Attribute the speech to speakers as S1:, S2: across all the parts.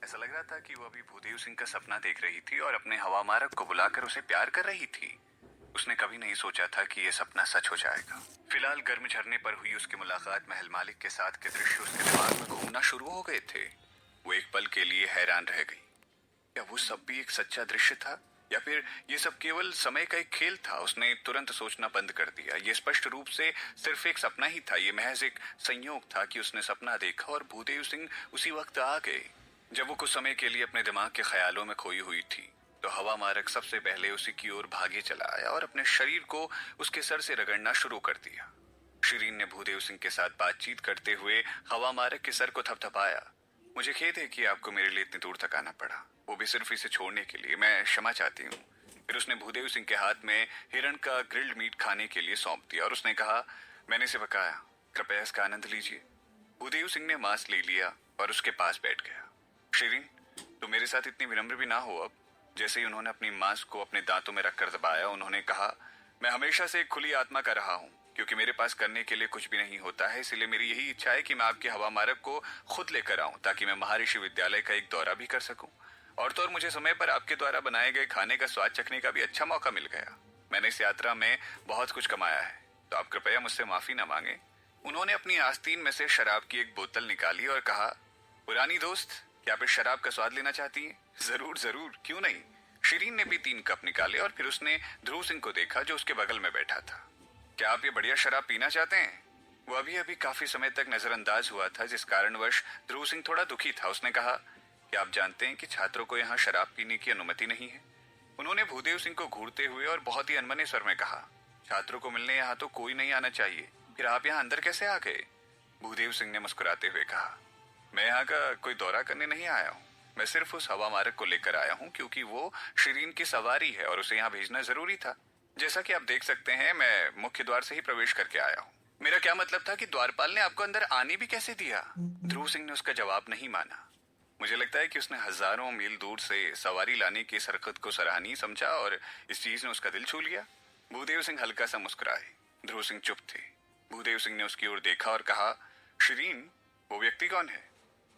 S1: ऐसा लग रहा था कि वो अभी भूदेव सिंह का सपना देख रही थी और अपने हवा मारक को बुलाकर उसे प्यार कर रही थी। उसने कभी नहीं सोचा था कि यह सपना सच हो जाएगा। फिलहाल गर्म झरने पर हुई उसकी मुलाकात महल मालिक के साथ के दृश्य उसके दिमाग में घूमना शुरू हो गए थे। वो एक पल के लिए हैरान रह गई। क्या वो सब भी एक सच्चा दृश्य था या फिर ये सब केवल समय का एक खेल था? उसने तुरंत सोचना बंद कर दिया। ये स्पष्ट रूप से सिर्फ एक सपना ही था। ये महज एक संयोग था कि उसने सपना देखा और भूदेव सिंह उसी वक्त आ गए जब वो कुछ समय के लिए अपने दिमाग के ख्यालों में खोई हुई थी। तो हवा मारक सबसे पहले उसी की ओर भागे चला आया और अपने शरीर को उसके सर से रगड़ना शुरू कर दिया। शिरीन ने भूदेव सिंह के साथ बातचीत करते हुए हवा मारक के सर को थपथपाया। मुझे खेद है कि आपको मेरे लिए इतनी दूर तक आना पड़ा, वो भी सिर्फ इसे छोड़ने के लिए। मैं क्षमा चाहती हूँ। फिर उसने भूदेव सिंह के हाथ में हिरण का ग्रिल्ड मीट खाने के लिए सौंप दिया और उसने कहा, मैंने इसे पकाया, कृपया इसका आनंद लीजिए। भूदेव सिंह ने मांस ले लिया और उसके पास बैठ गया। शिरीन, तो मेरे साथ इतनी विनम्र भी ना हो अब। जैसे ही उन्होंने अपनी मांस को अपने दांतों में रखकर दबाया, उन्होंने कहा, मैं हमेशा से एक खुली आत्मा का रहा हूँ क्योंकि मेरे पास करने के लिए कुछ भी नहीं होता है। इसलिए मेरी यही इच्छा है कि मैं आपके हवा मारक को खुद लेकर आऊं ताकि मैं महर्षि विद्यालय का एक दौरा भी कर सकूं। और तो और मुझे समय पर आपके द्वारा बनाए गए खाने का स्वाद चखने का भी अच्छा मौका मिल गया। मैंने इस यात्रा में बहुत कुछ कमाया है, तो आप कृपया मुझसे माफी न मांगे। उन्होंने अपनी आस्तीन में से शराब की एक बोतल निकाली और कहा, पुरानी दोस्त, क्या आप इस शराब का स्वाद लेना चाहती हैं? जरूर जरूर, क्यों नहीं। शिरीन ने भी 3 कप निकाले और फिर उसने ध्रुव सिंह को देखा जो उसके बगल में बैठा था। क्या आप ये बढ़िया शराब पीना चाहते हैं? वो अभी अभी काफी समय तक नजरअंदाज हुआ था, जिस कारणवश ध्रुव सिंह थोड़ा दुखी था। उसने कहा, क्या आप जानते हैं कि छात्रों को यहाँ शराब पीने की अनुमति नहीं है? उन्होंने भूदेव सिंह को घूरते हुए और बहुत ही अनमने स्वर में कहा, छात्रों को मिलने यहाँ तो कोई नहीं आना चाहिए, फिर आप यहाँ अंदर कैसे आ गए? भूदेव सिंह ने मुस्कुराते हुए कहा, मैं यहाँ का कोई दौरा करने नहीं आया हूँ। मैं सिर्फ उस हवा मारक को लेकर आया हूँ क्योंकि वो शिरीन की सवारी है और उसे यहाँ भेजना जरूरी था। जैसा कि आप देख सकते हैं, मैं मुख्य द्वार से ही प्रवेश करके आया हूँ। मेरा क्या मतलब था कि द्वारपाल ने आपको अंदर आने भी कैसे दिया? ध्रुव सिंह ने उसका जवाब नहीं माना। मुझे लगता है कि उसने हजारों मील दूर से सवारी लाने की इस हरकत को सराहनीय समझा और इस चीज ने उसका दिल छू लिया। भूदेव सिंह हल्का सा मुस्कुराए। ध्रुव सिंह चुप थे। भूदेव सिंह ने उसकी ओर देखा और कहा, शिरीन, वो व्यक्ति कौन है?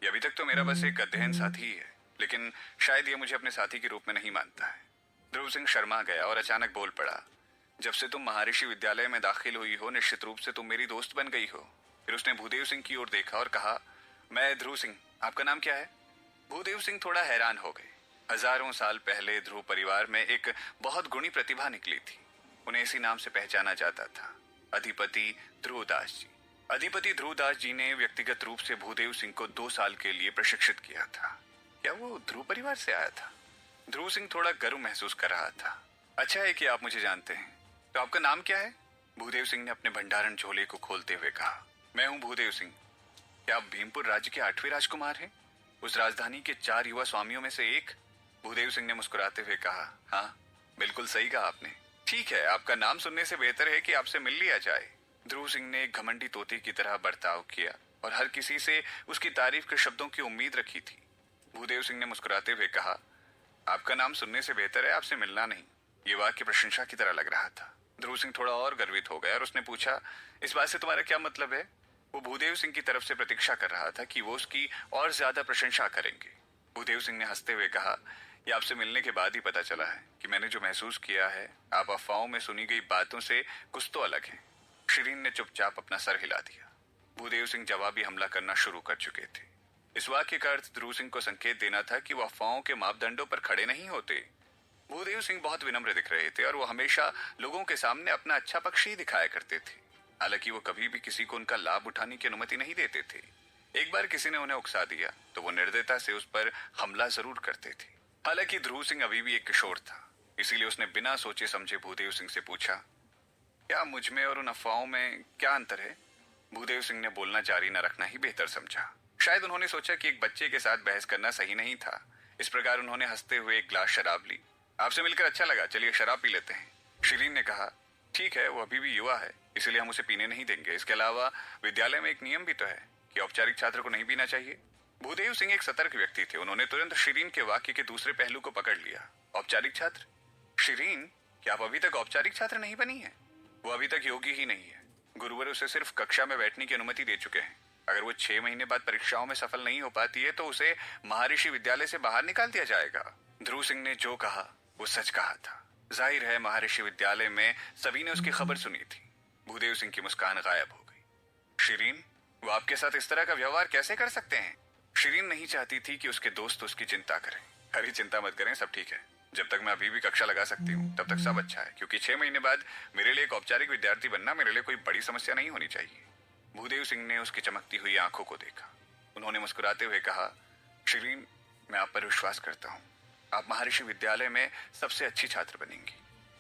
S1: ये अभी तक तो मेरा बस एक अध्ययन साथी ही है, लेकिन शायद ये मुझे अपने साथी के रूप में नहीं मानता है। ध्रुव सिंह शर्मा गया और अचानक बोल पड़ा, जब से तुम महर्षि विद्यालय में दाखिल हुई हो, निश्चित रूप से तुम मेरी दोस्त बन गई हो। फिर उसने भूदेव सिंह की ओर देखा और कहा, मैं ध्रुव सिंह, आपका नाम क्या है? भूदेव सिंह थोड़ा हैरान हो गए। हजारों साल पहले ध्रुव परिवार में एक बहुत गुणी प्रतिभा निकली थी। उन्हें इसी नाम से पहचाना जाता था, अधिपति ध्रुवदास जी। अधिपति ध्रुवदास जी ने व्यक्तिगत रूप से भूदेव सिंह को 2 साल के लिए प्रशिक्षित किया था। क्या वो ध्रुव परिवार से आया था? ध्रुव सिंह थोड़ा गर्व महसूस कर रहा था। अच्छा है कि आप मुझे जानते हैं। तो आपका नाम क्या है? भूदेव सिंह ने अपने भंडारण झोले को खोलते हुए कहा, मैं हूं भूदेव सिंह। क्या आप भीमपुर राज्य के 8वें राजकुमार हैं? उस राजधानी के 4 युवा स्वामियों में से एक? भूदेव सिंह ने मुस्कुराते हुए कहा, हाँ, बिल्कुल सही कहा आपने। ठीक है, आपका नाम सुनने से बेहतर है कि आपसे मिल लिया जाए। ध्रुव सिंह ने एक घमंडी तोते की तरह बर्ताव किया और हर किसी से उसकी तारीफ के शब्दों की उम्मीद रखी थी। भूदेव सिंह ने मुस्कुराते हुए कहा, आपका नाम सुनने से बेहतर है आपसे मिलना नहीं। ये वाक्य प्रशंसा की तरह लग रहा था। ध्रुव सिंह थोड़ा और गर्वित हो गया और उसने पूछा, इस बात से तुम्हारा क्या मतलब है? वो भूदेव सिंह की तरफ से प्रतीक्षा कर रहा था कि वो उसकी और ज्यादा प्रशंसा करेंगे। भूदेव सिंह ने हंसते हुए कहा, यह आपसे मिलने के बाद ही पता चला है कि मैंने जो महसूस किया है, आप अफवाहों में सुनी गई बातों से कुछ तो अलग है। शिरीन ने चुपचाप अपना सर हिला दिया। भूदेव सिंह जवाबी हमला करना शुरू कर चुके थे। इस वाक्य का अर्थ ध्रुव सिंह को संकेत देना था कि वो अफवाहों के मापदंडों पर खड़े नहीं होते। भूदेव सिंह बहुत विनम्र दिख रहे थे और वो हमेशा लोगों के सामने अपना अच्छा पक्ष ही दिखाया करते थे। हालांकि वो कभी भी किसी को उनका लाभ उठाने की अनुमति नहीं देते थे। एक बार किसी ने उन्हें उकसा दिया तो वो निर्दयता से उस पर हमला जरूर करते थे। हालांकि ध्रुव सिंह अभी भी एक किशोर था, इसीलिए उसने बिना सोचे समझे भूदेव सिंह से पूछा, क्या मुझ में और उन अफवाहों में क्या अंतर है? भूदेव सिंह ने बोलना जारी न रखना ही बेहतर समझा। शायद उन्होंने सोचा कि एक बच्चे के साथ बहस करना सही नहीं था। इस प्रकार उन्होंने हंसते हुए एक ग्लास शराब ली। आपसे मिलकर अच्छा लगा, चलिए शराब पी लेते हैं। शिरीन ने कहा, ठीक है, वो अभी भी युवा है, इसलिए हम उसे पीने नहीं देंगे। इसके अलावा विद्यालय में एक नियम भी तो है कि औपचारिक छात्र को नहीं पीना चाहिए। भूदेव सिंह एक सतर्क व्यक्ति थे। उन्होंने तुरंत शिरीन के वाक्य के दूसरे पहलू को पकड़ लिया। औपचारिक छात्र? शिरीन, क्या आप अभी तक औपचारिक छात्र नहीं बनी है? वो अभी तक योगी ही नहीं है। गुरुवर उसे सिर्फ कक्षा में बैठने की अनुमति दे चुके हैं। अगर वो 6 महीने बाद परीक्षाओं में सफल नहीं हो पाती है तो उसे महर्षि विद्यालय से बाहर निकाल दिया जाएगा। ध्रुव सिंह ने जो कहा वो सच कहा था। जाहिर है महर्षि विद्यालय में सभी ने उसकी खबर सुनी थी। भूदेव सिंह की मुस्कान गायब हो गई। शिरीन, वो आपके साथ इस तरह का व्यवहार कैसे कर सकते हैं? शिरीन नहीं चाहती थी कि उसके दोस्त उसकी चिंता करें। अरे चिंता मत करें, सब ठीक है। जब तक मैं अभी भी कक्षा लगा सकती हूँ तब तक सब अच्छा है, क्योंकि 6 महीने बाद मेरे लिए एक औपचारिक विद्यार्थी बनना मेरे लिए कोई बड़ी समस्या नहीं होनी चाहिए। भूदेव सिंह ने उसकी चमकती हुई आंखों को देखा। उन्होंने मुस्कुराते हुए कहा, शिरीन, मैं आप पर विश्वास करता हूँ। आप महर्षि विद्यालय में सबसे अच्छी छात्र बनेंगी।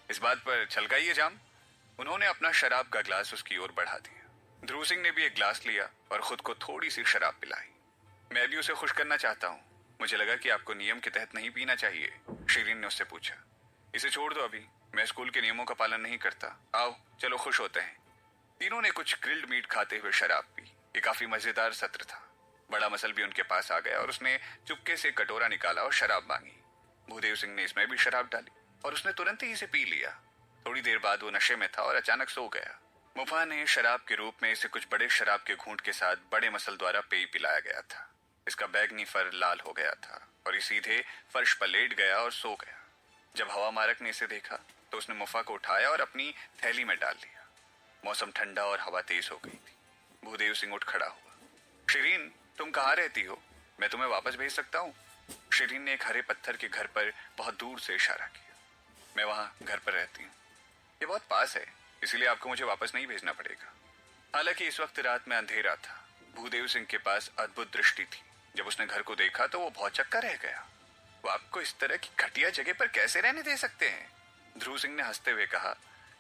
S1: इस बात पर छलकाइए जाम। उन्होंने अपना शराब का ग्लास उसकी ओर बढ़ा दिया। ध्रुव सिंह ने भी एक ग्लास लिया और खुद को थोड़ी सी शराब पिलाई। मैं भी उसे खुश करना चाहता हूँ। मुझे लगा कि आपको नियम के तहत नहीं पीना चाहिए। शिरीन ने उससे पूछा, इसे छोड़ दो अभी, मैं स्कूल के नियमों का पालन नहीं करता। आओ चलो खुश होते हैं। तीनों ने कुछ ग्रिल्ड मीट खाते हुए शराब पी। ये काफी मजेदार सत्र था। बड़ा मसल भी उनके पास आ गया और उसने चुपके से कटोरा निकाला और शराब मांगी। भूदेव सिंह ने इसमें भी शराब डाली और उसने तुरंत ही इसे पी लिया। थोड़ी देर बाद वो नशे में था और अचानक सो गया। मुफा ने शराब के रूप में इसे कुछ बड़े शराब के घूंट के साथ बड़े मसल द्वारा पेय पिलाया गया था। इसका बैगनी फर लाल हो गया था और ये सीधे फर्श पर लेट गया और सो गया। जब हवा मारक ने इसे देखा तो उसने मुफा को उठाया और अपनी थैली में डाल लिया। मौसम ठंडा और हवा तेज हो गई थी। भूदेव सिंह उठ खड़ा हुआ। शिरीन, तुम कहाँ रहती हो? मैं तुम्हें वापस भेज सकता हूँ। शिरीन ने एक हरे पत्थर के घर पर बहुत दूर से इशारा किया। मैं वहाँ घर पर रहती हूँ। ये बहुत पास है, इसीलिए आपको मुझे वापस नहीं भेजना पड़ेगा। हालांकि इस वक्त रात में अंधेरा था। भूदेव सिंह के पास अद्भुत दृष्टि थी। जब उसने घर को देखा तो वो भौचक्का रह गया। वो आपको इस तरह की घटिया जगह पर कैसे रहने दे सकते हैं? ध्रुव सिंह ने हंसते हुए कहा,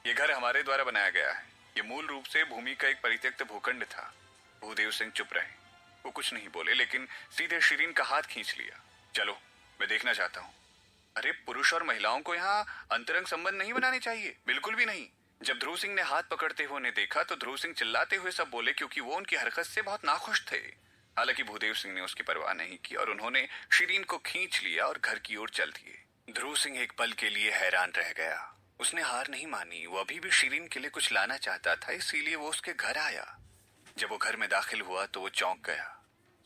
S1: यह घर हमारे द्वारा बनाया गया है। ये मूल रूप से भूमि का एक परित्यक्त भूखंड था। भूदेव सिंह चुप रहे। वो कुछ नहीं बोले, लेकिन सीधे शिरीन का हाथ खींच लिया। चलो, मैं देखना चाहता हूँ। अरे पुरुष और महिलाओं को यहाँ अंतरंग संबंध नहीं बनाने चाहिए, बिल्कुल भी नहीं। जब ध्रुव सिंह ने हाथ पकड़ते हुए उन्हें देखा तो ध्रुव सिंह चिल्लाते हुए सब बोले, क्योंकि वो उनकी हरकत से बहुत नाखुश थे। हालांकि भूदेव सिंह ने उसकी परवाह नहीं की और उन्होंने शिरीन को खींच लिया और घर की ओर चल दिए। ध्रुव सिंह एक पल के लिए हैरान रह गया। उसने हार नहीं मानी। वो अभी भी शिरीन के लिए कुछ लाना चाहता था, इसीलिए वो उसके घर आया। जब वो घर में दाखिल हुआ तो वो चौंक गया।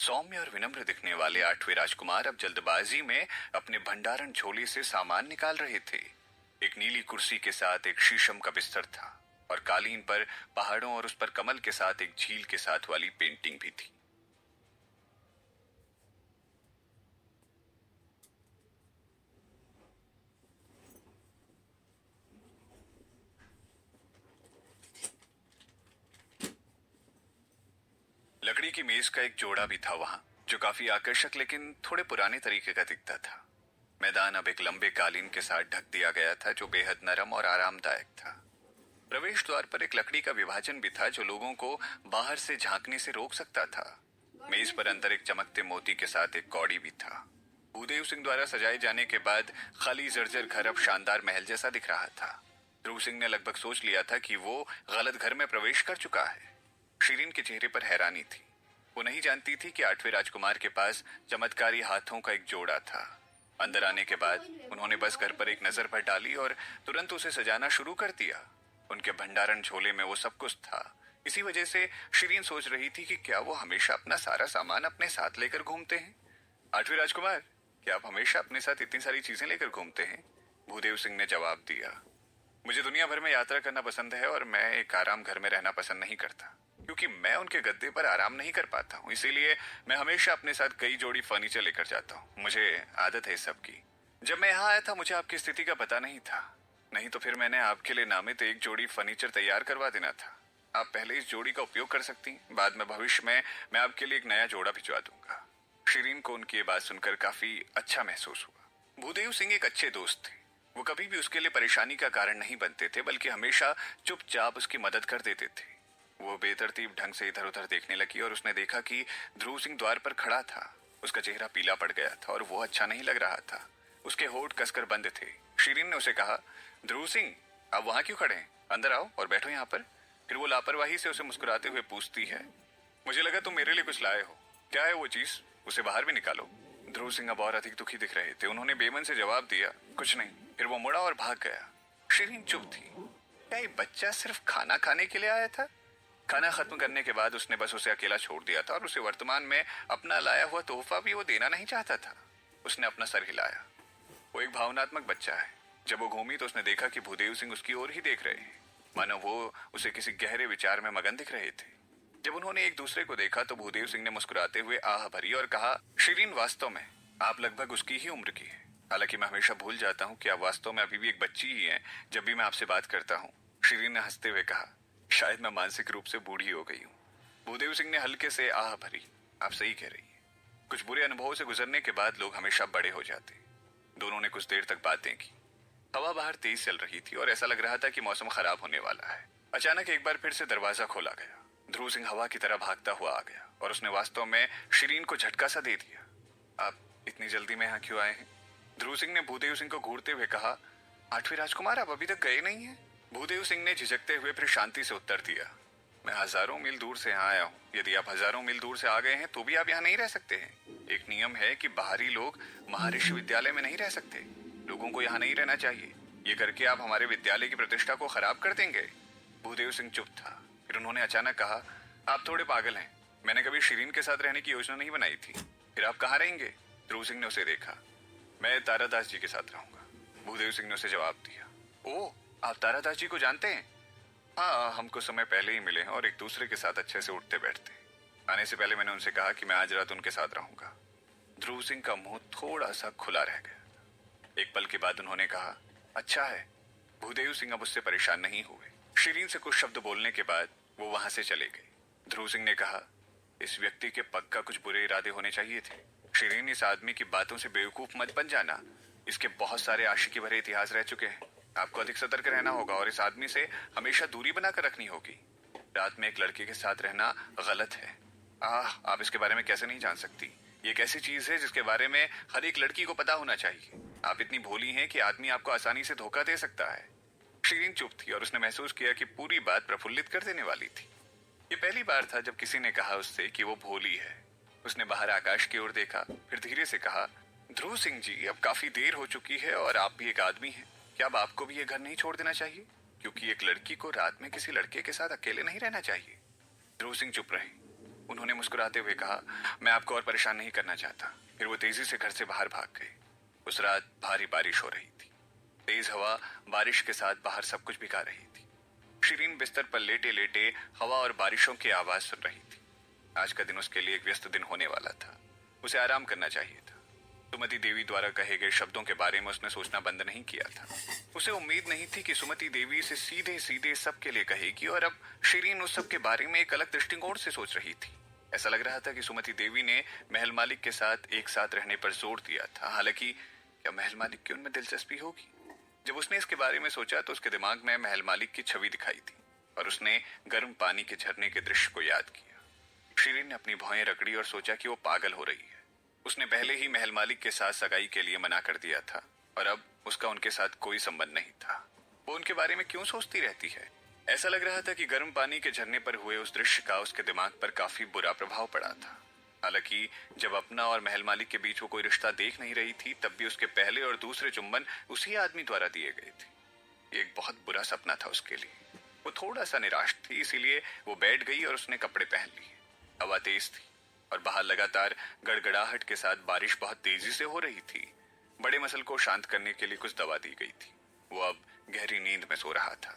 S1: सौम्य और विनम्र दिखने वाले 8वें राजकुमार अब जल्दबाजी में अपने भंडारण झोले से सामान निकाल रहे थे। एक नीली कुर्सी के साथ एक शीशम का बिस्तर था और कालीन पर पहाड़ों और उस पर कमल के साथ एक झील के साथ वाली पेंटिंग भी थी। लकड़ी की मेज का एक जोड़ा भी था वहां, जो काफी आकर्षक लेकिन थोड़े पुराने तरीके का दिखता था। मैदान अब एक लंबे कालीन के साथ ढक दिया गया था, जो बेहद नरम और आरामदायक था। प्रवेश द्वार पर एक लकड़ी का विभाजन भी था, जो लोगों को बाहर से झांकने से रोक सकता था। मेज पर अंदर एक चमकते मोती के साथ एक कौड़ी भी था। भूदेव सिंह द्वारा सजाए जाने के बाद खाली जर्जर घर अब शानदार महल जैसा दिख रहा था। ध्रुव सिंह ने लगभग सोच लिया था कि वो गलत घर में प्रवेश कर चुका है। शिरीन के चेहरे पर हैरानी थी। वो नहीं जानती थी कि 8वें राजकुमार के पास चमत्कारी हाथों का एक जोड़ा था। अंदर आने के बाद उन्होंने बस घर पर एक नजर भर डाली और तुरंत उसे सजाना शुरू कर दिया। उनके भंडारण झोले में वो सब कुछ था। इसी वजह से शिरीन सोच रही थी कि क्या वो हमेशा अपना सारा सामान अपने साथ लेकर घूमते हैं। 8वें राजकुमार, क्या आप हमेशा अपने साथ इतनी सारी चीजें लेकर घूमते हैं? भूदेव सिंह ने जवाब दिया, मुझे दुनिया भर में यात्रा करना पसंद है और मैं एक आराम घर में रहना पसंद नहीं करता, क्योंकि मैं उनके गद्दे पर आराम नहीं कर पाता हूँ। इसीलिए मैं हमेशा अपने साथ कई जोड़ी फर्नीचर लेकर जाता हूँ। मुझे आदत है इस सब की। जब मैं यहाँ आया था मुझे आपकी स्थिति का पता नहीं था, नहीं तो फिर मैंने आपके लिए नामित एक जोड़ी फर्नीचर तैयार करवा देना था। आप पहले इस जोड़ी का उपयोग कर सकती, बाद में भविष्य में मैं आपके लिए एक नया जोड़ा भिजवा दूंगा। शिरीन को उनकी ये बात सुनकर काफी अच्छा महसूस हुआ। भूदेव सिंह एक अच्छे दोस्त थे। वो कभी भी उसके लिए परेशानी का कारण नहीं बनते थे, बल्कि हमेशा चुपचाप उसकी मदद कर देते थे। वो बेतरतीब ढंग से इधर उधर देखने लगी और उसने देखा कि ध्रुव सिंह द्वार पर खड़ा था। उसका चेहरा पीला पड़ गया था और वो अच्छा नहीं लग रहा था। उसके होठ कसकर बंद थे। शिरीन ने उसे कहा, ध्रुव सिंह, आप वहां क्यों खड़े हैं? अंदर आओ और बैठो यहाँ पर। फिर वो लापरवाही से उसे मुस्कुराते हुए पूछती है, मुझे लगा तुम मेरे लिए कुछ लाए हो। क्या है वो चीज? उसे बाहर भी निकालो। ध्रुव सिंह अब और अधिक दुखी दिख रहे थे। उन्होंने बेमन से जवाब दिया, कुछ नहीं। फिर वो मुड़ा और भाग गया। शिरीन चुप थी। क्या ये बच्चा सिर्फ खाना खाने के लिए आया था? खाना खत्म करने के बाद उसने बस उसे अकेला छोड़ दिया था और उसे वर्तमान में अपना लाया हुआ तोहफा भी वो देना नहीं चाहता था। उसने अपना सर हिलाया। वो एक भावनात्मक बच्चा है। जब वो घूमी तो उसने देखा कि भूदेव सिंह उसकी ओर ही देख रहे हैं, मानो वो उसे किसी गहरे विचार में मगन दिख रहे थे। जब उन्होंने एक दूसरे को देखा तो भूदेव सिंह ने मुस्कुराते हुए आह भरी और कहा, शिरीन, वास्तव में आप लगभग उसकी ही उम्र की है। हालांकि मैं हमेशा भूल जाता हूँ कि आप वास्तव में अभी भी एक बच्ची ही हैं जब भी मैं आपसे बात करता हूँ। शिरीन ने हंसते हुए कहा, शायद मैं मानसिक रूप से बूढ़ी हो गई हूँ। भूदेव सिंह ने हल्के से आह भरी। आप सही कह रही हैं। कुछ बुरे अनुभवों से गुजरने के बाद लोग हमेशा बड़े हो जाते। दोनों ने कुछ देर तक बातें की। हवा बाहर तेज चल रही थी और ऐसा लग रहा था कि मौसम खराब होने वाला है। अचानक एक बार फिर से दरवाजा खोला गया। ध्रुव सिंह हवा की तरह भागता हुआ आ गया और उसने वास्तव में शिरीन को झटका सा दे दिया। आप इतनी जल्दी में यहाँ क्यों आए हैं? ध्रुव सिंह ने भूदेव सिंह को घूरते हुए कहा, आठवीं राजकुमार, आप अभी तक गए नहीं हैं? भूदेव सिंह ने झिझकते हुए फिर शांति से उत्तर दिया, मैं हजारों मील दूर से यहाँ आया हूँ। यदि आप हजारों मील दूर से आ गए हैं तो भी आप यहाँ नहीं रह सकते हैं। एक नियम है कि बाहरी लोग महर्षि विद्यालय में नहीं रह सकते। लोगों को यहाँ नहीं रहना चाहिए। ये करके आप हमारे विद्यालय की प्रतिष्ठा को खराब कर देंगे। भूदेव सिंह चुप था। फिर उन्होंने अचानक कहा, आप थोड़े पागल हैं। मैंने कभी शिरीन के साथ रहने की योजना नहीं बनाई थी। फिर आप कहाँ रहेंगे? ध्रुव सिंह ने उसे देखा। मैं तारादास जी के साथ रहूंगा। भूदेव सिंह ने उसे जवाब दिया। ओह, आप तारादास जी को जानते हैं? हाँ, हमको समय पहले ही मिले हैं और एक दूसरे के साथ अच्छे से उठते बैठते। आने से पहले मैंने उनसे कहा कि मैं आज रात उनके साथ रहूंगा। ध्रुव सिंह का मुंह थोड़ा सा खुला रह गया। एक पल के बाद उन्होंने कहा, अच्छा है। भूदेव सिंह अब उससे परेशान नहीं हुए। शिरीन से कुछ शब्द बोलने के बाद वो वहां से चले गए। ध्रुव सिंह ने कहा, इस व्यक्ति के पक्का कुछ बुरे इरादे होने चाहिए थे। शिरीन, इस आदमी की बातों से बेवकूफ मत बन जाना। इसके बहुत सारे आशिकी भरे इतिहास रह चुके हैं। आपको अधिक सतर्क रहना होगा और इस आदमी से हमेशा दूरी बनाकर रखनी होगी। रात में एक लड़के के साथ रहना गलत है। आप इसके बारे में कैसे नहीं जान सकती? ये एक ऐसी चीज है जिसके बारे में हर एक लड़की को पता होना चाहिए। आप इतनी भोली हैं कि आदमी आपको आसानी से धोखा दे सकता है। शिरीन चुप थी और उसने महसूस किया कि पूरी बात प्रफुल्लित कर देने वाली थी। ये पहली बार था जब किसी ने कहा उससे कि वो भोली है। उसने बाहर आकाश की ओर देखा, फिर धीरे से कहा, ध्रुव सिंह जी, अब काफी देर हो चुकी है और आप भी एक आदमी हैं। क्या अब आपको भी ये घर नहीं छोड़ देना चाहिए? क्योंकि एक लड़की को रात में किसी लड़के के साथ अकेले नहीं रहना चाहिए। ध्रुव सिंह चुप रहे। उन्होंने मुस्कुराते हुए कहा, मैं आपको और परेशान नहीं करना चाहता। फिर वो तेजी से घर से बाहर भाग गए। उस रात भारी बारिश हो रही थी। तेज हवा बारिश के साथ बाहर सब कुछ भिगा रही थी। शिरीन बिस्तर पर लेटे लेटे हवा और बारिशों की आवाज सुन रही थी। आज का दिन उसके लिए एक व्यस्त दिन होने वाला था। उसे आराम करना चाहिए था। सुमति देवी द्वारा कहे गए शब्दों के बारे में उसने सोचना बंद नहीं किया था। उसे उम्मीद नहीं थी कि सुमति देवी इसे सीधे सीधे सबके लिए कहेगी और अब शिरीन उस सब के बारे में एक अलग दृष्टिकोण से सोच रही थी। ऐसा लग रहा था कि सुमति देवी ने महल मालिक के साथ एक साथ रहने पर जोर दिया था। हालांकि क्या महल मालिक की उनमें दिलचस्पी होगी? जब उसने इसके बारे में सोचा तो उसके दिमाग में महल मालिक की छवि दिखाई थी और उसने गर्म पानी के झरने के दृश्य को याद किया। शिरीन ने अपनी भौहें रगड़ी और सोचा कि वो पागल हो रही है। उसने पहले ही महल मालिक के साथ सगाई के लिए मना कर दिया था और अब उसका उनके साथ कोई संबंध नहीं था। वो उनके बारे में क्यों सोचती रहती है? ऐसा लग रहा था कि गर्म पानी के झरने पर हुए उस दृश्य का उसके दिमाग पर काफी बुरा प्रभाव पड़ा था। हालांकि जब अपना और महल मालिक के बीच वो कोई रिश्ता देख नहीं रही थी तब भी उसके पहले और दूसरे चुंबन उसी आदमी द्वारा दिए गए थे। एक बहुत बुरा सपना था उसके लिए। वो थोड़ा सा निराश थी, इसीलिए वो बैठ गई और उसने कपड़े पहन लिए। हवा तेज थी और बाहर लगातार गड़गड़ाहट के साथ बारिश बहुत तेजी से हो रही थी। बड़े मसल को शांत करने के लिए कुछ दवा दी गई थी। वो अब गहरी नींद में सो रहा था।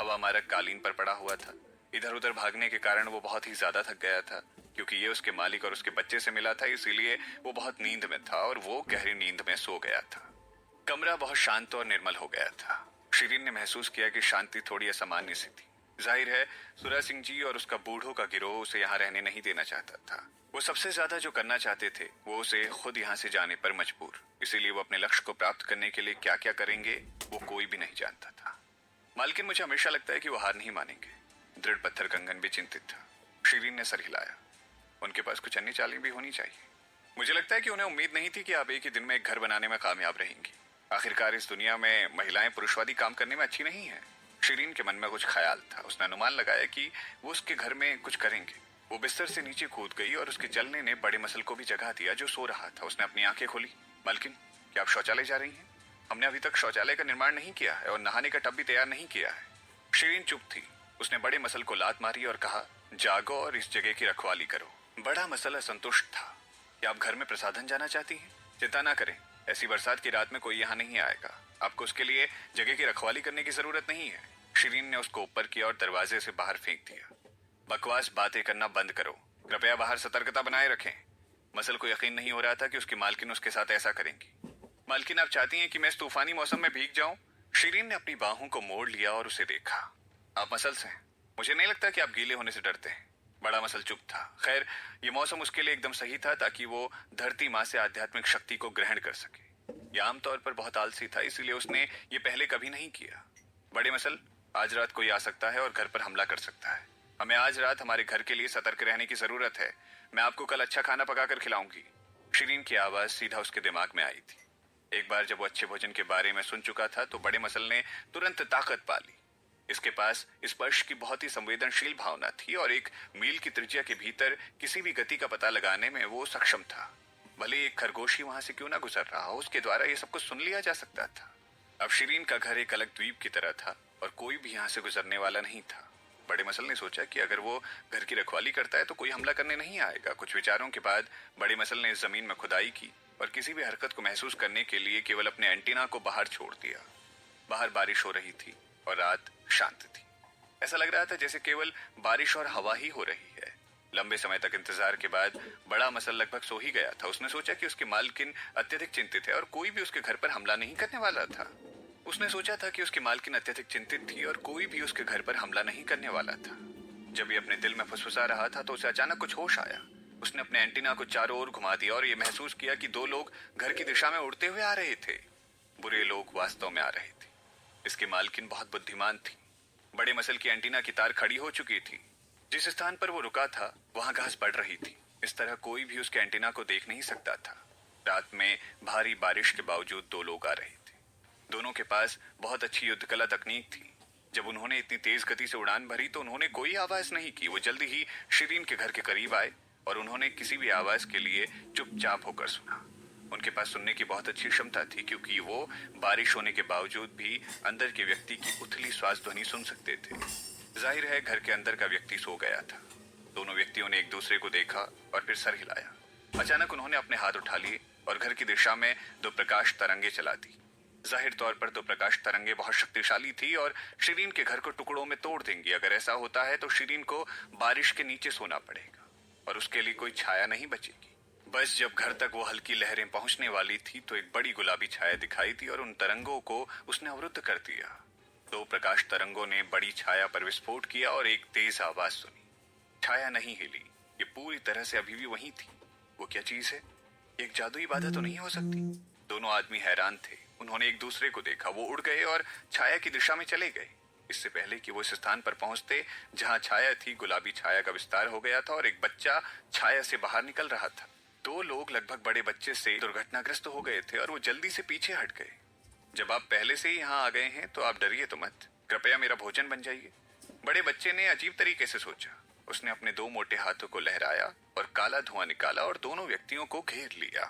S1: हवा मारक कालीन पर पड़ा हुआ था। इधर उधर भागने के कारण वो बहुत ही ज्यादा थक गया था। क्योंकि ये उसके मालिक और उसके बच्चे से मिला था, इसीलिए वो बहुत नींद में था और वो गहरी नींद में सो गया था। कमरा बहुत शांत और निर्मल हो गया था। शिरीन ने महसूस किया कि शांति थोड़ी असामान्य सी थी। जाहिर है सुरा सिंह जी और उसका बूढ़ों का गिरोह उसे यहाँ रहने नहीं देना चाहता था। वो सबसे ज्यादा जो करना चाहते थे वो उसे खुद यहाँ से जाने पर मजबूर। इसीलिए वो अपने लक्ष्य को प्राप्त करने के लिए क्या क्या करेंगे वो कोई भी नहीं जानता था। मालकिन, मुझे हमेशा लगता है कि वो हार नहीं मानेंगे। दृढ़ पत्थर कंगन भी चिंतित था। शिरीन ने सर हिलाया। उनके पास कुछ अन्य चालें भी होनी चाहिए। मुझे लगता है कि उन्हें उम्मीद नहीं थी कि आप एक ही दिन में एक घर बनाने में कामयाब रहेंगी। आखिरकार इस दुनिया में महिलाएं पुरुषवादी काम करने में अच्छी नहीं है। शिरीन के मन में कुछ ख्याल था। उसने अनुमान लगाया कि वो उसके घर में कुछ करेंगे। वो बिस्तर से नीचे कूद गई और उसके चलने ने बड़े मसल को भी जगह दिया जो सो रहा था। उसने अपनी आंखें खोली। मालकिन, क्या आप शौचालय जा रही हैं? हमने अभी तक शौचालय का निर्माण नहीं किया है और नहाने का टब भी तैयार नहीं किया है। शिरीन चुप थी। उसने बड़े मसल को लात मारी और कहा, जागो और इस जगह की रखवाली करो। बड़ा मसला संतुष्ट था कि आप घर में प्रसाधन जाना चाहती हैं। चिंता ना करें, ऐसी बरसात की रात में कोई यहाँ नहीं आएगा। आपको उसके लिए जगह की रखवाली करने की जरूरत नहीं है। शिरीन ने उसको ऊपर किया और दरवाजे से बाहर फेंक दिया। बकवास बातें करना बंद करो, कृपया बाहर सतर्कता बनाए रखें। मसल को यकीन नहीं हो रहा था कि उसकी मालकिन उसके साथ ऐसा करेंगी। मालकिन, आप चाहती हैं कि मैं इस तूफानी मौसम में भीग जाऊं? शिरीन ने अपनी बाहों को मोड़ लिया और उसे देखा। आप मसल से हैं, मुझे नहीं लगता कि आप गीले होने से डरते हैं। बड़ा मसल चुप था। खैर, ये मौसम उसके लिए एकदम सही था ताकि वो धरती माँ से आध्यात्मिक शक्ति को ग्रहण कर सके। यह आमतौर पर बहुत आलसी था, इसीलिए उसने ये पहले कभी नहीं किया। बड़े मसल, आज रात कोई आ सकता है और घर पर हमला कर सकता है। हमें आज रात हमारे घर के लिए सतर्क रहने की जरूरत है। मैं आपको कल अच्छा खाना पकाकर खिलाऊंगी। शिरीन की आवाज सीधा उसके दिमाग में आई थी। एक बार जब वो अच्छे भोजन के बारे में सुन चुका था तो बड़े मसल ने तुरंत ताकत पा ली। इसके पास स्पर्श की बहुत ही संवेदनशील भावना थी और एक मील की त्रिज्या के भीतर किसी भी गति का पता लगाने में वो सक्षम था। भले एक खरगोश ही वहां से क्यों ना गुजर रहा हो, उसके द्वारा ये सब कुछ सुन लिया जा सकता था। अब शिरीन का घर एक अलग द्वीप की तरह था और कोई भी यहाँ से गुजरने वाला नहीं था। बड़े मसल ने सोचा कि अगर वो घर की रखवाली करता है तो कोई हमला करने नहीं आएगा। कुछ विचारों के बाद बड़े मसल ने जमीन में खुदाई की और किसी भी हरकत को महसूस करने के लिए केवल अपने एंटीना को बाहर छोड़ दिया। बाहर बारिश हो रही थी और रात शांत थी। ऐसा लग रहा था जैसे केवल बारिश और हवा ही हो रही है। लंबे समय तक इंतजार के बाद बड़ा मसल लगभग सो ही गया था। उसने सोचा कि उसकी मालकिन अत्यधिक चिंतित है और कोई भी उसके घर पर हमला नहीं करने वाला था। उसने सोचा था कि उसकी मालकिन अत्यधिक चिंतित थी और कोई भी उसके घर पर हमला नहीं करने वाला था। जब ये अपने दिल में फुसफुसा रहा था तो उसे अचानक कुछ होश आया। उसने अपने एंटीना को चारों ओर घुमा दिया और ये महसूस किया कि दो लोग घर की दिशा में उड़ते हुए आ रहे थे। बुरे लोग वास्तव में आ रहे थे। इसकी मालकिन बहुत बुद्धिमान थी। बड़े मसल की एंटीना की तार खड़ी हो चुकी थी। जिस स्थान पर वो रुका था वहां घास बढ़ रही थी। इस तरह कोई भी उसके एंटीना को देख नहीं सकता था। रात में भारी बारिश के बावजूद दो लोग आ रहे थे। दोनों के पास बहुत अच्छी युद्धकला तकनीक थी। जब उन्होंने इतनी तेज गति से उड़ान भरी तो उन्होंने कोई आवाज नहीं की। वो जल्दी ही शिरीन के घर के करीब आए और उन्होंने किसी भी आवाज के लिए चुपचाप होकर सुना। उनके पास सुनने की बहुत अच्छी क्षमता थी क्योंकि वो बारिश होने के बावजूद भी अंदर के व्यक्ति की उथली श्वास ध्वनि सुन सकते थे। जाहिर है घर के अंदर का व्यक्ति सो गया था। दोनों व्यक्तियों ने एक दूसरे को देखा और फिर सर हिलाया। अचानक उन्होंने अपने हाथ उठा लिए और घर की दिशा में दो प्रकाश तरंगे चला दी। जाहिर तौर पर तो प्रकाश तरंगे बहुत शक्तिशाली थी और शिरीन के घर को टुकड़ों में तोड़ देंगी। अगर ऐसा होता है तो शिरीन को बारिश के नीचे सोना पड़ेगा और उसके लिए कोई छाया नहीं बचेगी। बस जब घर तक वो हल्की लहरें पहुंचने वाली थी तो एक बड़ी गुलाबी छाया दिखाई दी और उन तरंगों को उसने अवरुद्ध कर दिया। दो प्रकाश तरंगों ने बड़ी छाया पर विस्फोट किया और एक तेज आवाज सुनी। छाया नहीं हिली, ये पूरी तरह से अभी भी वहीं थी। वो क्या चीज है? एक जादुई बाधा तो नहीं हो सकती? दोनों आदमी हैरान थे। उन्होंने एक दूसरे को देखा। वो उड़ गए और छाया की दिशा में चले गए। इससे पहले कि वो इस स्थान पर पहुंचते जहां छाया थी, गुलाबी छाया का विस्तार हो गया था और एक बच्चा छाया से बाहर निकल रहा था। दो लोग लगभग बड़े बच्चे से दुर्घटनाग्रस्त हो गए थे और वो जल्दी से पीछे हट गए। जब आप पहले से ही यहाँ आ गए हैं तो आप डरिए तो मत। कृपया मेरा भोजन बन जाइए। बड़े बच्चे ने अजीब तरीके से सोचा। उसने अपने दो मोटे हाथों को लहराया और काला धुआं निकाला और दोनों व्यक्तियों को घेर लिया।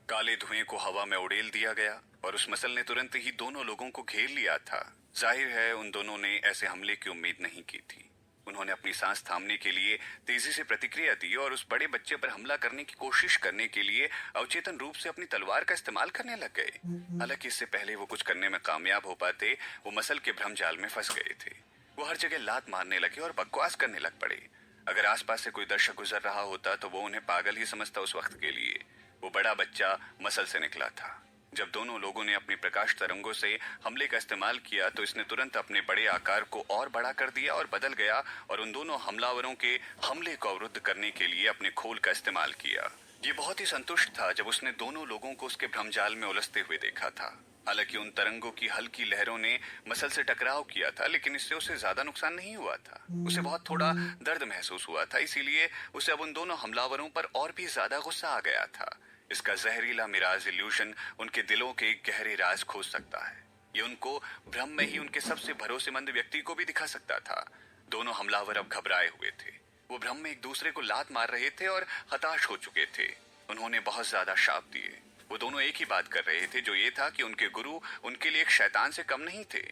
S1: काले धुएं को हवा में उड़ेल दिया गया और उस मसल ने तुरंत ही दोनों लोगों को घेर लिया था। जाहिर है उन दोनों ने ऐसे हमले की उम्मीद नहीं की थी। उन्होंने अपनी सांस थामने के लिए तेजी से प्रतिक्रिया दी और उस बड़े बच्चे पर हमला करने की कोशिश करने के लिए अवचेतन रूप से अपनी तलवार का इस्तेमाल करने लग गए। हालांकि इससे पहले वो कुछ करने में कामयाब हो पाते, वो मसल के भ्रम जाल में फंस गए थे। वो हर जगह लात मारने लगे और बकवास करने लग पड़े। अगर आसपास से कोई दर्शक गुजर रहा होता तो वो उन्हें पागल ही समझता उस वक्त के लिए। वो बड़ा बच्चा मसल से निकला था। जब दोनों लोगों ने अपनी प्रकाश तरंगों से हमले का इस्तेमाल किया तो इसने तुरंत अपने बड़े आकार को और बड़ा कर दिया और बदल गया और उन दोनों हमलावरों के हमले को अवरुद्ध करने के लिए अपने खोल का इस्तेमाल किया। ये बहुत ही संतुष्ट था जब उसने दोनों लोगों को उसके भ्रमजाल में उलझते हुए देखा था। हालांकि उन तरंगों की हल्की लहरों ने मसल से टकराव किया था, लेकिन इससे उसे ज्यादा नुकसान नहीं हुआ था। उसे बहुत थोड़ा दर्द महसूस हुआ था, इसीलिए उसे अब उन दोनों हमलावरों पर और भी ज्यादा गुस्सा आ गया था। इसका जहरीला मिराज इल्यूशन उनके दिलों के गहरे राज खोज सकता है। ये उनको भ्रम में ही उनके सबसे भरोसेमंद व्यक्ति को भी दिखा सकता था। दोनों हमलावर अब घबराए हुए थे। वो भ्रम में एक दूसरे को लात मार रहे थे और हताश हो चुके थे। उन्होंने बहुत ज्यादा शाप दिए। वो दोनों एक ही बात कर रहे थे, जो ये था कि उनके गुरु उनके लिए एक शैतान से कम नहीं थे।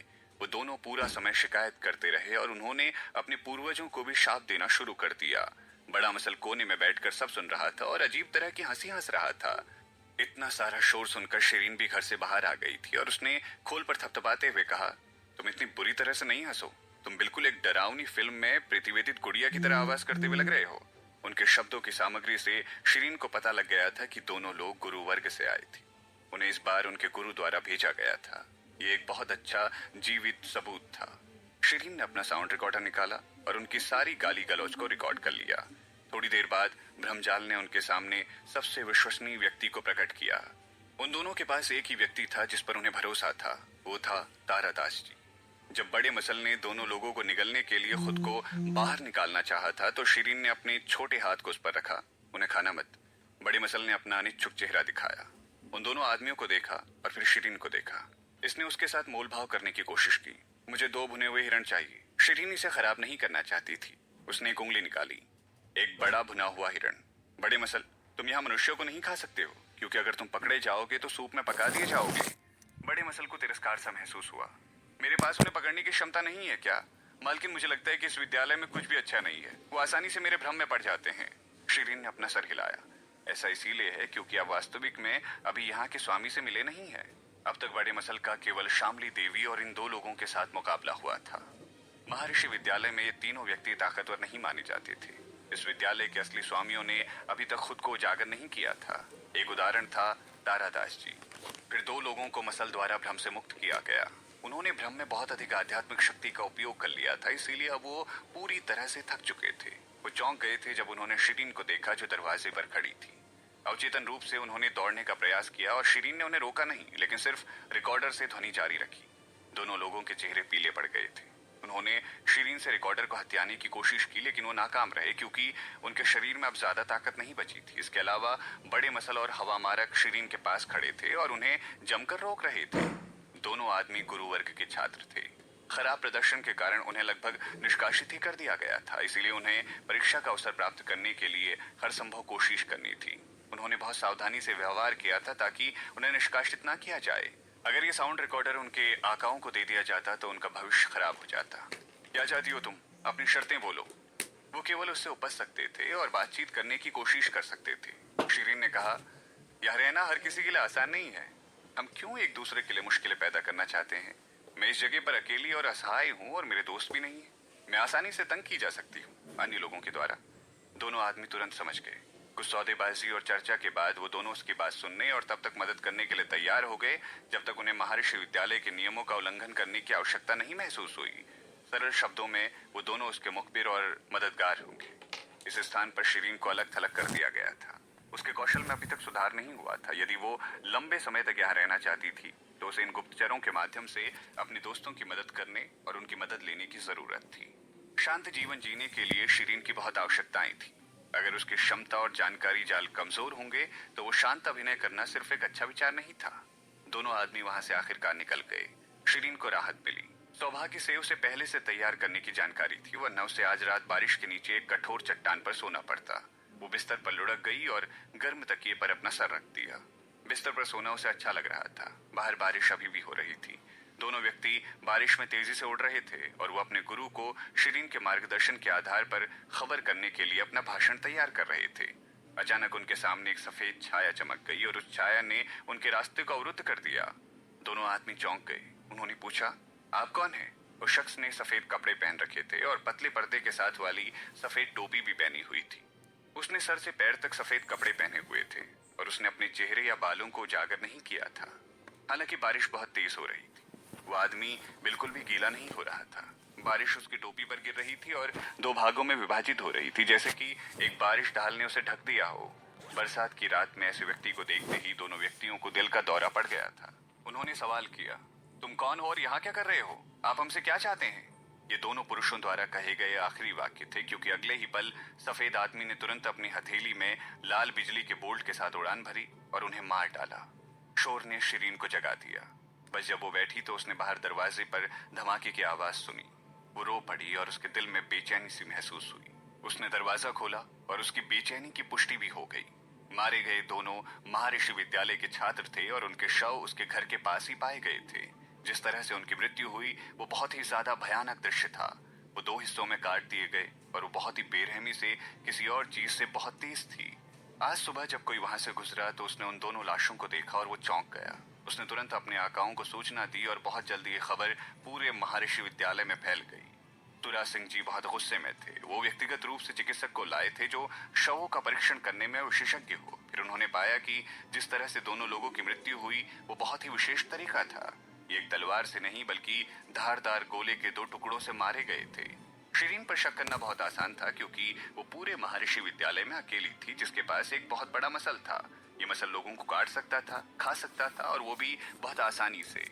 S1: वो दोनों पूरा समय शिकायत करते रहे और उन्होंने अपने पूर्वजों को भी शाप देना शुरू कर दिया। बड़ा मसल कोने में बैठकर सब सुन रहा था और अजीब तरह की हंसी हंस रहा था। इतना सारा शोर सुनकर शिरीन भी घर से बाहर आ गई थी और उसने खोल पर थपथपाते हुए कहा, तुम इतनी बुरी तरह से नहीं हंसो। तुम बिल्कुल एक डरावनी फिल्म में प्रतिवेदित गुड़िया की तरह आवाज करते हुए लग रहे हो। उनके शब्दों की सामग्री से शिरीन को पता लग गया था कि दोनों लोग गुरु वर्ग से आए थे। उन्हें इस बार उनके गुरु द्वारा भेजा गया था। ये एक बहुत अच्छा जीवित सबूत था। शिरीन ने अपना साउंड रिकॉर्डर निकाला और उनकी सारी गाली गलौज को रिकॉर्ड कर लिया। थोड़ी देर बाद ब्रह्मजाल ने उनके सामने सबसे विश्वसनीय व्यक्ति को प्रकट किया। उन दोनों के पास एक ही व्यक्ति था जिस पर उन्हें भरोसा था। वो था तारादास जी। जब बड़े मसल ने दोनों लोगों को निगलने के लिए खुद को बाहर निकालना चाहा था तो शिरीन ने अपने छोटे हाथ को उस पर रखा। उन्हें खाना मत। बड़े मसल ने अपना अनिच्छुक चेहरा दिखाया। उन दोनों आदमियों को देखा और फिर शिरीन को देखा। इसने उसके साथ मोलभाव करने की कोशिश की। मुझे 2 भुने हुए हिरण चाहिए। शिरीन इसे खराब नहीं करना चाहती थी। उसने एक उंगली निकाली। एक बड़ा भुना हुआ हिरण। बड़े मसल, तुम यहाँ मनुष्यों को नहीं खा सकते हो, क्योंकि अगर तुम पकड़े जाओगे तो सूप में पका दिए जाओगे। बड़े मसल को तिरस्कार सा महसूस हुआ। मेरे पास उन्हें पकड़ने की क्षमता नहीं है क्या? मालकिन, मुझे लगता है कि इस विद्यालय में कुछ भी अच्छा नहीं है। वो आसानी से मेरे भ्रम में पड़ जाते हैं। शिरीन ने अपना सर हिलाया। ऐसा इसीलिए है क्योंकि आप वास्तविक में अभी यहाँ के स्वामी से मिले नहीं है। अब तक बड़े मसल का केवल शामली देवी और इन 2 लोगों के साथ मुकाबला हुआ था। महर्षि विद्यालय में ये तीनों व्यक्ति ताकतवर नहीं माने जाते थे। इस विद्यालय के असली स्वामियों ने अभी तक खुद को उजागर नहीं किया था। एक उदाहरण था तारादास जी। फिर 2 लोगों को मसल द्वारा भ्रम से मुक्त किया गया। उन्होंने भ्रम में बहुत अधिक आध्यात्मिक शक्ति का उपयोग कर लिया था, इसीलिए अब वो पूरी तरह से थक चुके थे। वो चौंक गए थे जब उन्होंने शिरीन को देखा जो दरवाजे पर खड़ी थी। अवचेतन रूप से उन्होंने दौड़ने का प्रयास किया और शिरीन ने उन्हें रोका नहीं, लेकिन सिर्फ रिकॉर्डर से ध्वनि जारी रखी। दोनों लोगों के चेहरे पीले पड़ गए थे। उन्होंने शिरीन से रिकॉर्डर को हथियाने की कोशिश की, लेकिन वो नाकाम रहे क्योंकि उनके शरीर में अब ज्यादा ताकत नहीं बची थी। इसके अलावा बड़े मसल और हवा मारक शिरीन के पास खड़े थे और उन्हें जमकर रोक रहे थे। दोनों आदमी गुरु वर्ग के छात्र थे। खराब प्रदर्शन के कारण उन्हें लगभग निष्कासित ही कर दिया गया था, इसीलिए उन्हें परीक्षा का अवसर प्राप्त करने के लिए हर संभव कोशिश करनी थी। उन्होंने बहुत सावधानी से व्यवहार किया था ताकि उन्हें निष्कासित ना किया जाए। अगर ये साउंड रिकॉर्डर उनके आकाओं को दे दिया जाता तो उनका भविष्य खराब हो जाता। क्या चाहती हो तुम? अपनी शर्तें बोलो। वो केवल उससे उपज सकते थे और बातचीत करने की कोशिश कर सकते थे। शिरीन ने कहा, यह रहना हर किसी के लिए आसान नहीं है। हम क्यों एक दूसरे के लिए मुश्किलें पैदा करना चाहते हैं? मैं इस जगह पर अकेली और असहाय हूँ और मेरे दोस्त भी नहीं है। मैं आसानी से तंग की जा सकती हूँ अन्य लोगों के द्वारा। दोनों आदमी तुरंत समझ गए। कुछ सौदेबाजी और चर्चा के बाद वो दोनों उसकी बात सुनने और तब तक मदद करने के लिए तैयार हो गए जब तक उन्हें महर्षि विद्यालय के नियमों का उल्लंघन करने की आवश्यकता नहीं महसूस हुई। सरल शब्दों में वो दोनों उसके मुखबिर और मददगार होंगे। इस स्थान पर शिरीन को अलग थलग कर दिया गया था। उसके कौशल में अभी तक सुधार नहीं हुआ था। यदि वो लंबे समय तक यहाँ रहना चाहती थी तो उसे इन गुप्तचरों के माध्यम से अपने दोस्तों की मदद करने और उनकी मदद लेने की जरूरत थी। शांत जीवन जीने के लिए शिरीन की बहुत आवश्यकताएं थी। अगर उसकी क्षमता और जानकारी जाल कमजोर होंगे तो वो शांत अभिनय करना सिर्फ एक अच्छा विचार नहीं था। दोनों आदमी वहां से आखिरकार निकल गए। शिरीन को राहत मिली। सौभाग्य से उसे पहले से तैयार करने की जानकारी थी, वरना उसे आज रात बारिश के नीचे एक कठोर चट्टान पर सोना पड़ता। वो बिस्तर पर लुढ़क गई और गर्म तकिए पर अपना सर रख दिया। बिस्तर पर सोना उसे अच्छा लग रहा था। बाहर बारिश अभी भी हो रही थी। दोनों व्यक्ति बारिश में तेजी से उड़ रहे थे और वो अपने गुरु को शिरीन के मार्गदर्शन के आधार पर खबर करने के लिए अपना भाषण तैयार कर रहे थे। अचानक उनके सामने एक सफेद छाया चमक गई और उस छाया ने उनके रास्ते को अवरुद्ध कर दिया। दोनों आदमी चौंक गए। उन्होंने पूछा, आप कौन हैं? उस शख्स ने सफेद कपड़े पहन रखे थे और पतले पर्दे के साथ वाली सफेद टोपी भी पहनी हुई थी। उसने सर से पैर तक सफेद कपड़े पहने हुए थे और उसने अपने चेहरे या बालों को उजागर नहीं किया था। हालांकि बारिश बहुत तेज हो रही थी। वो आदमी बिल्कुल भी गीला नहीं हो रहा था। बारिश उसकी टोपी पर गिर रही थी और 2 भागों में विभाजित हो रही थी, जैसे कि एक बारिश ढाल ने उसे ढक दिया हो। बरसात की रात में ऐसे व्यक्ति को देखते ही दोनों व्यक्तियों को दिल का दौरा पड़ गया था। उन्होंने सवाल किया, तुम कौन हो और यहाँ क्या कर रहे हो? आप हमसे क्या चाहते हैं? ये दोनों पुरुषों द्वारा कहे गए आखिरी वाक्य थे, क्योंकि अगले ही पल सफेद आदमी ने तुरंत अपनी हथेली में लाल बिजली के बोल्ट के साथ उड़ान भरी और उन्हें मार डाला। शोर ने शिरीन को जगा दिया। बस जब वो बैठी तो उसने बाहर दरवाजे पर धमाके की आवाज सुनी। वो रो पड़ी और उसके दिल में बेचैनी सी महसूस हुई। उसने दरवाजा खोला और उसकी बेचैनी की पुष्टि भी हो गई। मारे गए दोनों महर्षि विद्यालय के छात्र थे और उनके शव उसके घर के पास ही पाए गए थे। जिस तरह से उनकी मृत्यु हुई वो बहुत ही ज्यादा भयानक दृश्य था। वो दो हिस्सों में काट दिए गए और वो बहुत ही बेरहमी से किसी और चीज से बहुत तेज थी। आज सुबह जब कोई वहां से गुजरा तो उसने उन दोनों लाशों को देखा और वो चौंक गया। उसने तुरंत अपने आकाओं को सूचना दी और बहुत जल्दी ये खबर पूरे महर्षि विद्यालय में फैल गई। तुरा सिंह जी बहुत गुस्से में थे। वो व्यक्तिगत रूप से चिकित्सक को लाए थे जो शवों का परीक्षण करने में विशेषज्ञ हो। फिर उन्होंने पाया कि जिस तरह से दोनों लोगों की मृत्यु हुई वो बहुत ही विशेष तरीका था। ये एक तलवार से नहीं बल्कि धारदार गोले के दो टुकड़ों से मारे गए थे। शिरीन पर शक करना बहुत आसान था क्योंकि वो पूरे महर्षि विद्यालय में अकेली थी जिसके पास एक बहुत बड़ा मसल था। ये मसल लोगों को काट सकता था, खा सकता था और वो भी बहुत आसानी से।